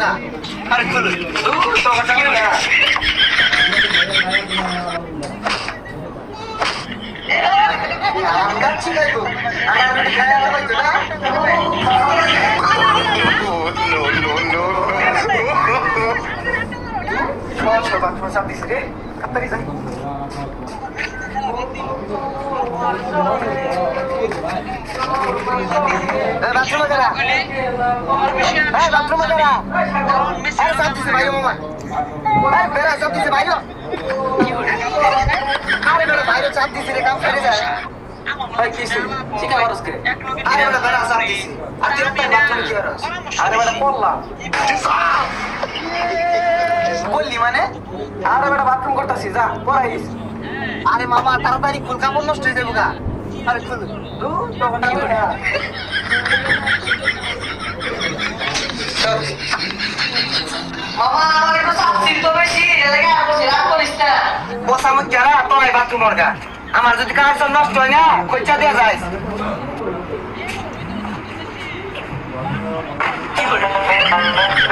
না আরে খুল তো কথা কি না কাচ্চি খাইবো আর আমি খাই আর হইতো না নো বাথরুম সাপ দিছে রে কাতারি যাই বাথরুমে গেলা হ্যাঁ বাথরুমে গেলা আরে সাপ দিছে ভাই মামা আরে বেরা সাপ দিছে ভাই আরে বেরা বাইরে চাপ দিছে রে কাম ফেলে যায় ভাই কিছু চিকা করস কে আরে বেরা বেরা সাপ দিছে আর তুই একটা বাথরুমে কি করস আরে বেরা পড়লাম বললি মানে আরে বেটা বাথরুম করতেছি যা পড়াইস আরে মামা তাড়াতাড়ি খুল কাপড় নষ্ট হয়ে যাবো গা আরে খুল মামা আমার একটু সাবসিডি তো বেশি এলাকা বসে রাগ করিস না বসা মত যারা তোরাই বাথরুম ওর গা আমার যদি কাজ নষ্ট হয় না কইচা দেয়া যায় কি করে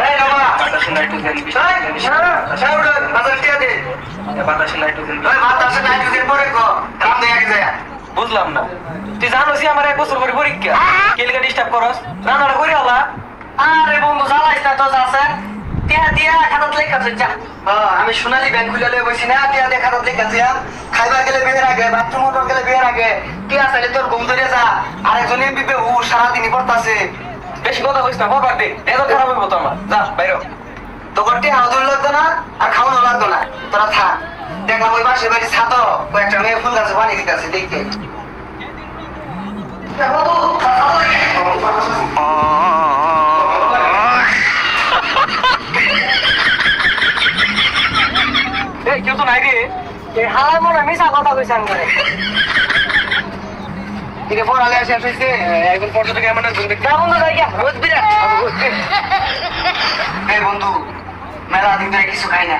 এই বাবা বাতাসে নাইট্রোজেন বুঝলাম না তুই জানোস আমার 1 বছর পরে পরীক্ষা কেলিকা ডিস্টার্ব করস রান্নাটা করে হলা আরে বন্ধু জ্বালাইস না তো আছে টিয়া দিয়া খাতাত লেখা যা আমি সোনালী ব্যাংক খুলে লয়ে বসি না টিয়া দিয়ে খাতাত লেখা যা খাইবার গেলে বের আগে বাথরুম গেলে বের আগে টিয়া চাইলে তোর ঘুম ধরে যা আরেকজন এমবিপি সারাদিনই পড়তাছে বেশি কথা কইস না বলবার দে এত খারাপ হইব তো আমার যা বাইরে তোর টিয়া হাউদুল লাগতো না আর খাওয়ানো লাগতো না তোরা থাক দেখলাম ওই পাশে বাড়ি ছাত কয়েকটা মেয়ে ফুল গাছে পানি দিতেছে দেখতে কেউ তো নাই রে হালা মনে মিশা কথা কইছে আমি এটা পড়ালে শেষ হয়েছে একজন পর্যটক এমন বন্ধু যাই রোজ বিরাট এই বন্ধু মেলা দিন ধরে কিছু খাই না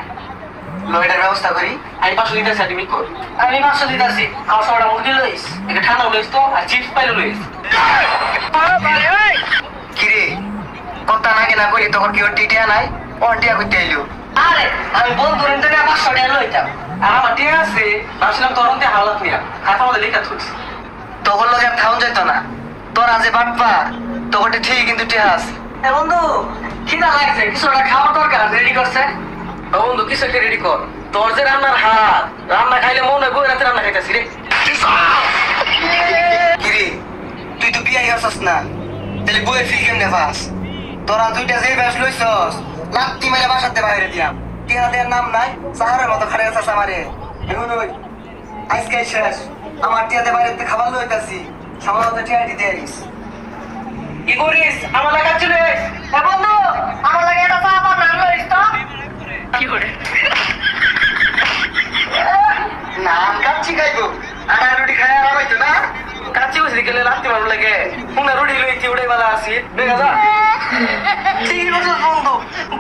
লইটার ব্যবস্থা করি আমি 500 দিতেছি তুমি কর আমি 500 দিতেছি খাওয়া সবটা মুরগি লইস এটা ঠান্ডা লইস তো আর চিপস পাইলে লইস কিরে কথা না কেনা করি তখন কি ওর টিটিয়া নাই ওর টিয়া করতে আইলো আরে আমি বন্ধু রেন্টে 500 টাকা লইতাম আর আমার টিয়া আছে ভাবছিলাম তোর মধ্যে হাওলাত নিয়া খাতা মধ্যে লেখা থুইছি তখন লোক আর খাওন যেত না তোর আজে বাটপা তখন ঠিক কিন্তু টিয়া আছে বন্ধু খিদা লাগছে কিছু একটা খাওয়ার দরকার রেডি করছে বন্ধু কিছু একটা রেডি কর তোর যে রান্নার হাত রান্না খাইলে মনে হয় বই রাতে রান্না খাইতেছি রে কিরে তুই তো বিয়ে করছস না তাহলে বইয়ের ফিল কেমনে পাস তোরা দুইটা যে ব্যাস লইছস লাত্তি মেরে বাসাতে বাইরে দিলাম টিয়া দেওয়ার নাম নাই সাহারের মতো খারে আছিস আমারে এখন ওই আজকে শেষ আমার টিয়াতে বাইরে খাবার লইতাছি সামান্য টিয়া দিতে আরিস কি করিস আমার লাগা চলে বন্ধু আমার লাগে এটা চা আবার নাম লইস তো কি করে নাম কাচ্চি খাইবো আটা রুটি খাই আর হইতো না কাচ্চি বসে গেলে লাত্তি মারু লাগে পুনা রুটি লইছি উড়াই বালা আসি দেখা যা ঠিক আছে বন্ধু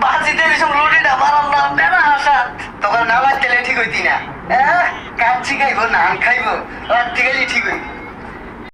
বাজিতে এসব রুটিটা মারার নাম বেড়া আসা তখন না বাজতে ঠিক হইতি না কাচ্চি খাইবো নাম খাইবো আর ঠিক আছে ঠিক হইতি